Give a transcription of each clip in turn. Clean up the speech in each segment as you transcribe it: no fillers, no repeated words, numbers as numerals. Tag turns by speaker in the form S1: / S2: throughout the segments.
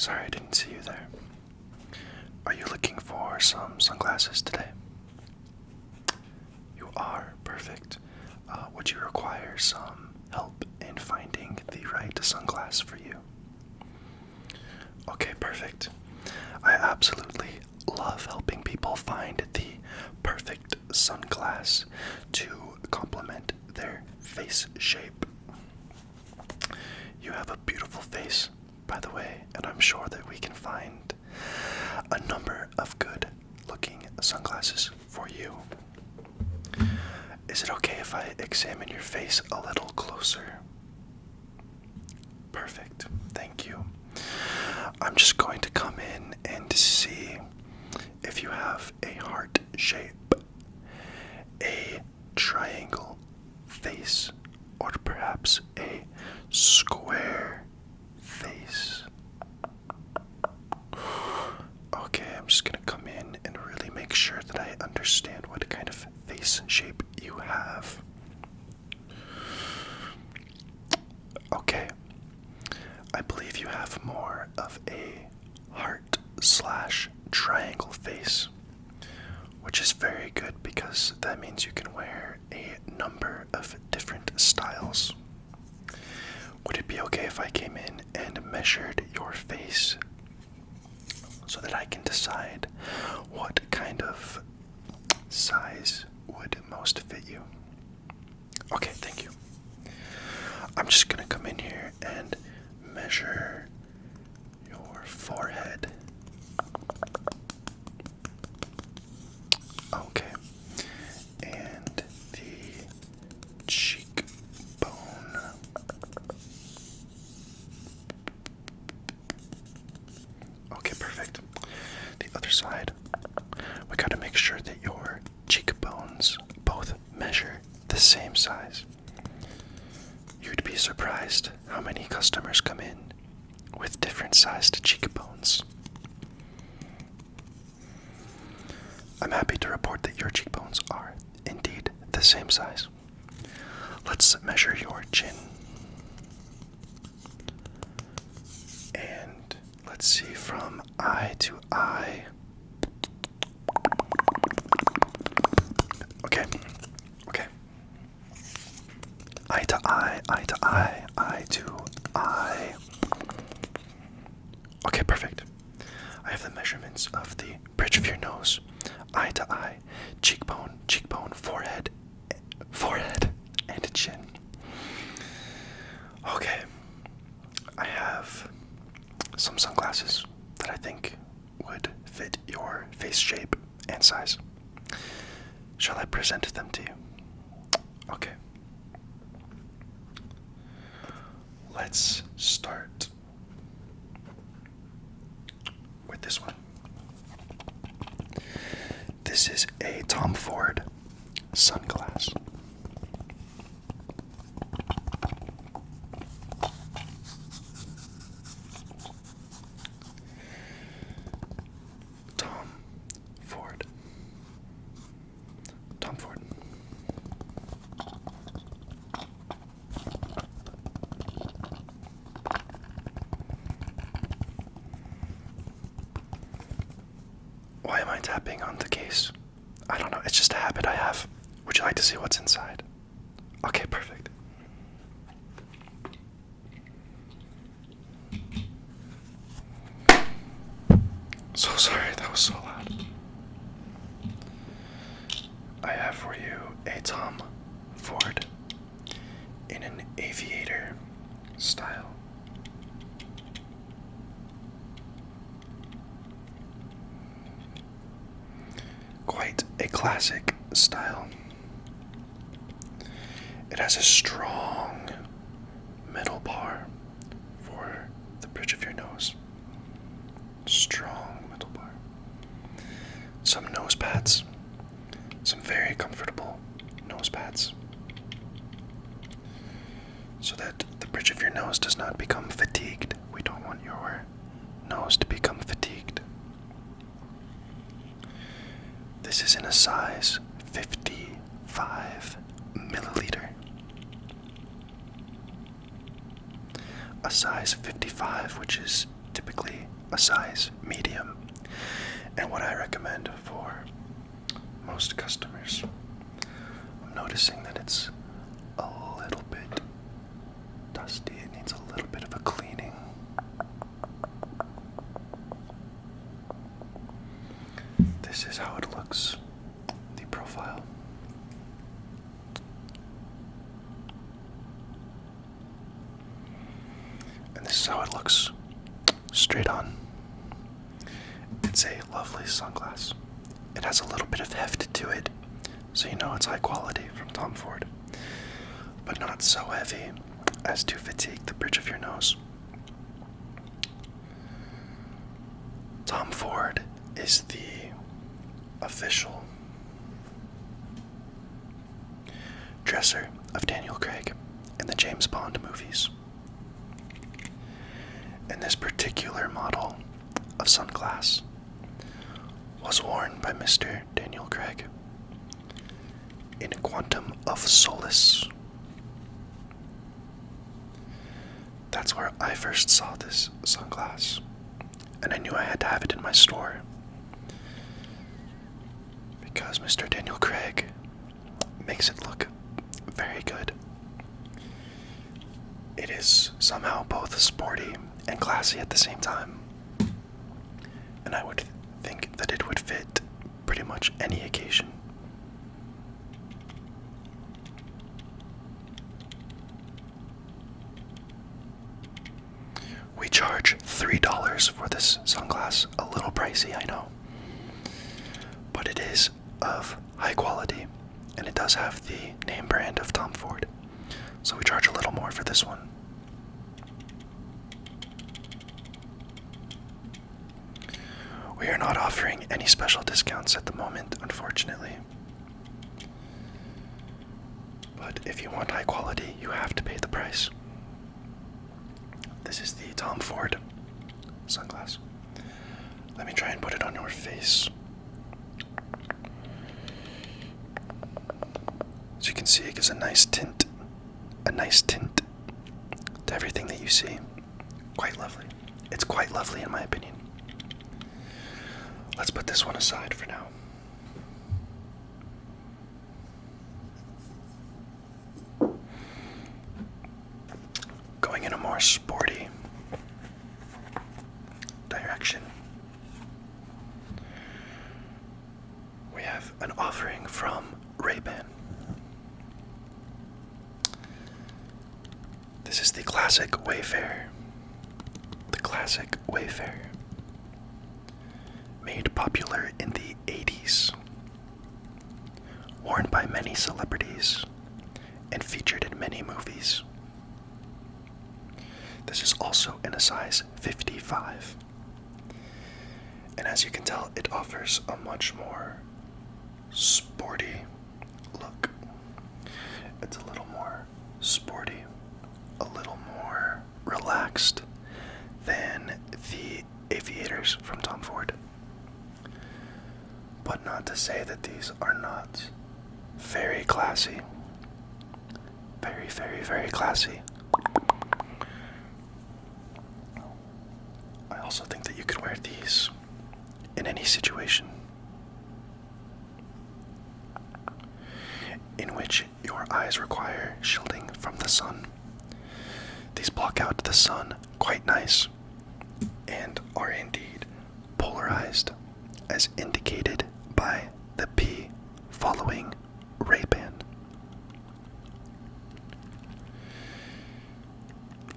S1: Sorry I didn't see you there. Are you looking for some sunglasses today? You are perfect. Would you require some help in finding the right sunglass for you? Okay, perfect. I absolutely love helping people find the perfect sunglass to complement their face shape. You have a beautiful face, by the way, and I'm sure that we can find a number of good looking sunglasses for you. Is it okay if I examine your face a little closer? Perfect, thank you. I'm just going to come in and see if you have a heart shape, a triangle face, or perhaps a square face. Okay, I'm just gonna come in and really make sure that I understand what kind of face shape you have. Okay, I believe you have more of a heart/triangle face, which is very good because that means you can wear a number of different styles. Would it be okay if I came in and measured your face so that I can decide what kind of size would most fit you? Okay, thank you. I'm just gonna come in here and measure your forehead. Okay, and the cheekbone. Okay, perfect. The other side. We gotta make sure that your cheekbones both measure the same size. You'd be surprised how many customers come in with different sized cheekbones. I'm happy to report that your cheekbones are indeed the same size. Let's measure your chin. And let's see from eye to eye. Okay. Eye to eye, eye to eye, eye to eye. Okay, perfect. I have the measurements of the bridge of your nose, eye to eye, cheekbone, forehead, and chin. Okay, I have some sunglasses that I think would fit your face shape and size. Shall I present them to you? Okay. Let's start with this one. This is a Tom Ford sunglass. Tom Ford. Why am I tapping on the case? I don't know, it's just a habit I have. Would you like to see what's inside? Okay, perfect. So sorry, that was so loud. I have for you a Tom Ford in an aviator style. Quite a classic style. It has a strong metal bar for the bridge of your nose. Strong metal bar. Some nose pads. Some very comfortable nose pads. So that the bridge of your nose does not become fatigued. We don't want your nose to become fatigued. This is in a size 55 milliliter. A size 55, which is typically a size medium, and what I recommend for most customers. I'm noticing that it's a little bit dusty. It needs a little bit of a cleaning. This is how it looks, the profile. And this is how it looks straight on. It's a lovely sunglass. It has a little bit of heft to it, so you know it's high quality from Tom Ford, but not so heavy as to fatigue the bridge of your nose. Tom Ford is the official dresser of Daniel Craig in the James Bond movies. And this particular model of sunglass was worn by Mr. Daniel Craig in Quantum of Solace. That's where I first saw this sunglass, and I knew I had to have it in my store because Mr. Daniel Craig makes it look very good. It is somehow both sporty and classy at the same time, and I would think that it would fit pretty much any occasion. We charge $3 for this sunglass. A little pricey, I know, but it is of high quality, and it does have the name brand of Tom Ford, so we charge a little more for this one. We are not offering any special discounts at the moment, unfortunately. But if you want high quality, you have to pay the price. This is the Tom Ford sunglass. Let me try and put it on your face. As you can see, it gives a nice tint to everything that you see. Quite lovely. It's quite lovely in my opinion. Let's put this one aside for now. Going in a more sporty direction, we have an offering from Rayban. This is the classic Wayfarer. The classic Wayfarer. Made popular in the 80s. Worn by many celebrities and featured in many movies. This is also in a size 55. And as you can tell, it offers a much more sporty look. It's a little more sporty, a little more relaxed than the aviators from Tom Ford. But not to say that these are not very classy. Very, very, very classy. I also think that you could wear these in any situation in which your eyes require shielding from the sun. These block out the sun quite nice and are indeed polarized, as indicated by the P following Rayban.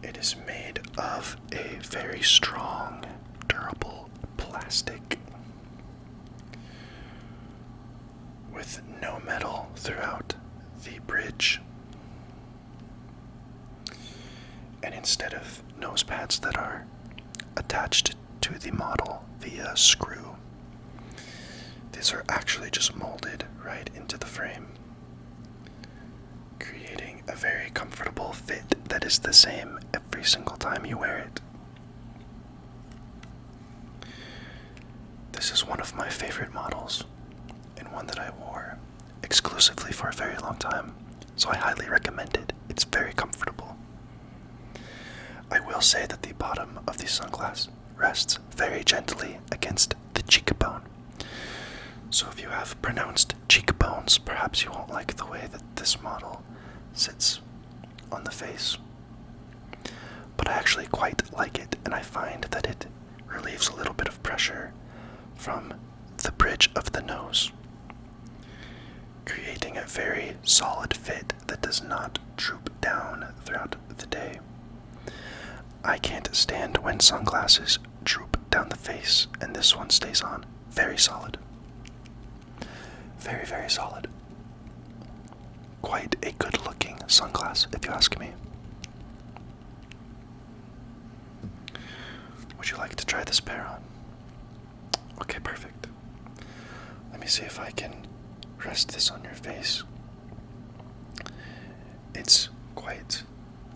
S1: It is made of a very strong, durable plastic with no metal throughout the bridge. And instead of nose pads that are attached to the model via screw, these are actually just molded right into the frame, creating a very comfortable fit that is the same every single time you wear it. This is one of my favorite models, and one that I wore exclusively for a very long time, so I highly recommend it. It's very comfortable. I will say that the bottom of the sunglass rests very gently against the cheekbone. So if you have pronounced cheekbones, perhaps you won't like the way that this model sits on the face. But I actually quite like it, and I find that it relieves a little bit of pressure from the bridge of the nose, creating a very solid fit that does not droop down throughout the day. I can't stand when sunglasses droop down the face, and this one stays on very solid. Very, very solid. Quite a good looking sunglass, if you ask me. Would you like to try this pair on? Okay, perfect. Let me see if I can rest this on your face. It's quite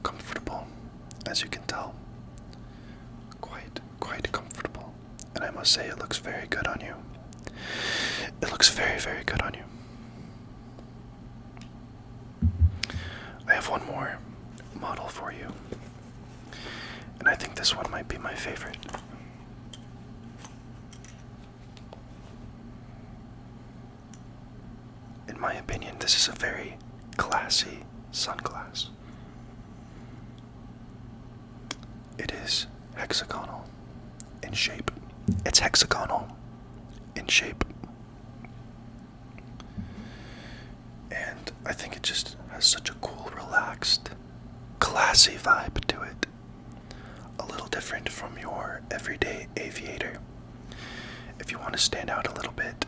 S1: comfortable, as you can tell. Quite comfortable. And I must say, it looks very good on you. It looks very, very good on you. I have one more model for you, and I think this one might be my favorite. In my opinion, this is a very classy sunglass. It is hexagonal in shape. It's hexagonal in shape. And I think it just has such a cool, relaxed, classy vibe to it. A little different from your everyday aviator. If you want to stand out a little bit,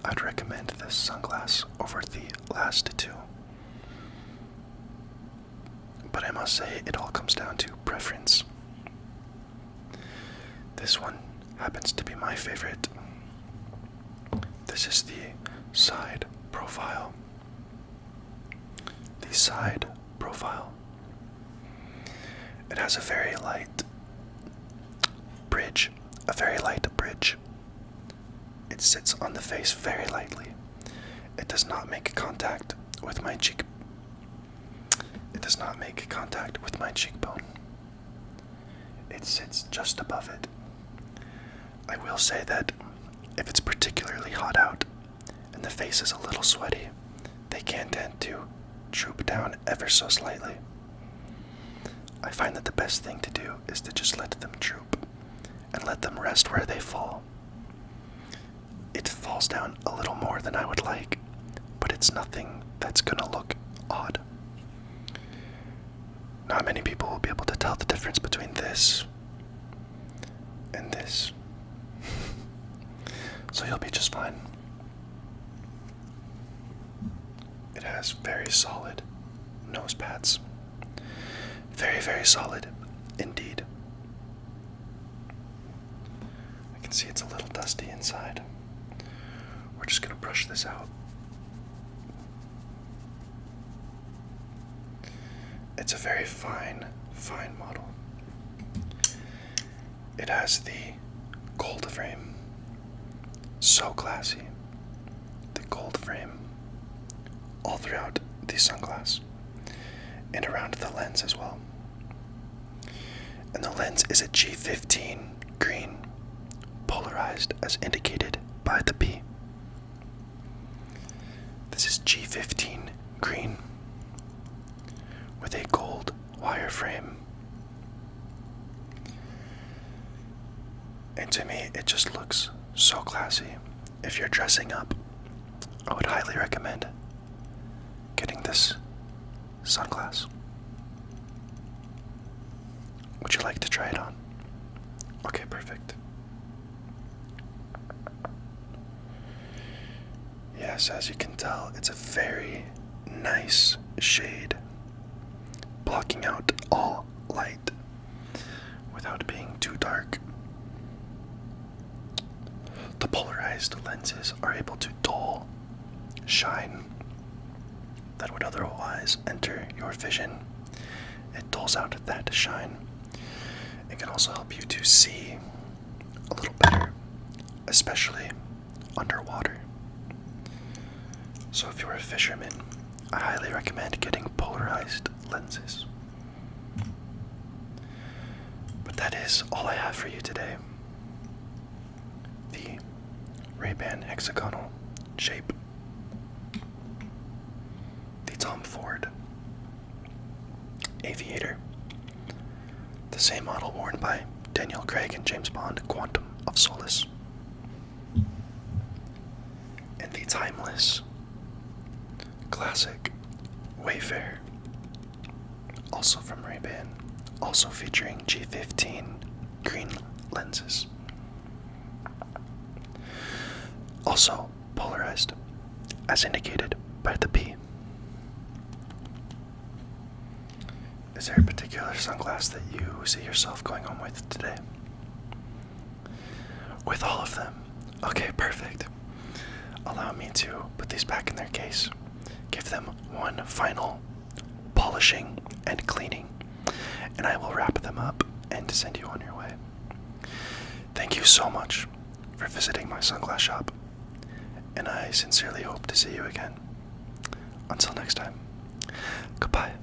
S1: I'd recommend this sunglass over the last two. But I must say, it all comes down to preference. This one happens to be my favorite. This is the side profile. The side profile. It has a very light bridge. A very light bridge. It sits on the face very lightly. It does not make contact with my cheek. It does not make contact with my cheekbone. It sits just above it. I will say that if it's particularly hot out and the face is a little sweaty, they can tend to droop down ever so slightly. I find that the best thing to do is to just let them droop and let them rest where they fall. It falls down a little more than I would like, but it's nothing that's gonna look odd. Not many people will be able to tell the difference between this and this. So you'll be just fine. It has very solid nose pads. Very, very solid indeed. I can see it's a little dusty inside. We're just gonna brush this out. It's a very fine model. It has the gold frame. So classy. The gold frame all throughout the sunglass and around the lens as well. And the lens is a G15 green, polarized as indicated by the P. This is G15 green with a gold wire frame. And to me, it just looks so classy. If you're dressing up, I would highly recommend getting this sunglass. Would you like to try it on? Okay, perfect. Yes, as you can tell, it's a very nice shade, blocking out all light without being too dark. The polarized lenses are able to dull shine that would otherwise enter your vision. It dulls out that shine. It can also help you to see a little better, especially underwater. So if you're a fisherman, I highly recommend getting polarized lenses. But that is all I have for you today. Rayban hexagonal shape. The Tom Ford Aviator, the same model worn by Daniel Craig and James Bond, Quantum of Solace. And the timeless classic Wayfarer, also from Rayban, also featuring G15 green lenses. Also polarized, as indicated by the P. Is there a particular sunglass that you see yourself going home with today? With all of them? Okay, perfect. Allow me to put these back in their case, give them one final polishing and cleaning, and I will wrap them up and send you on your way. Thank you so much for visiting my sunglass shop, and I sincerely hope to see you again. Until next time, goodbye.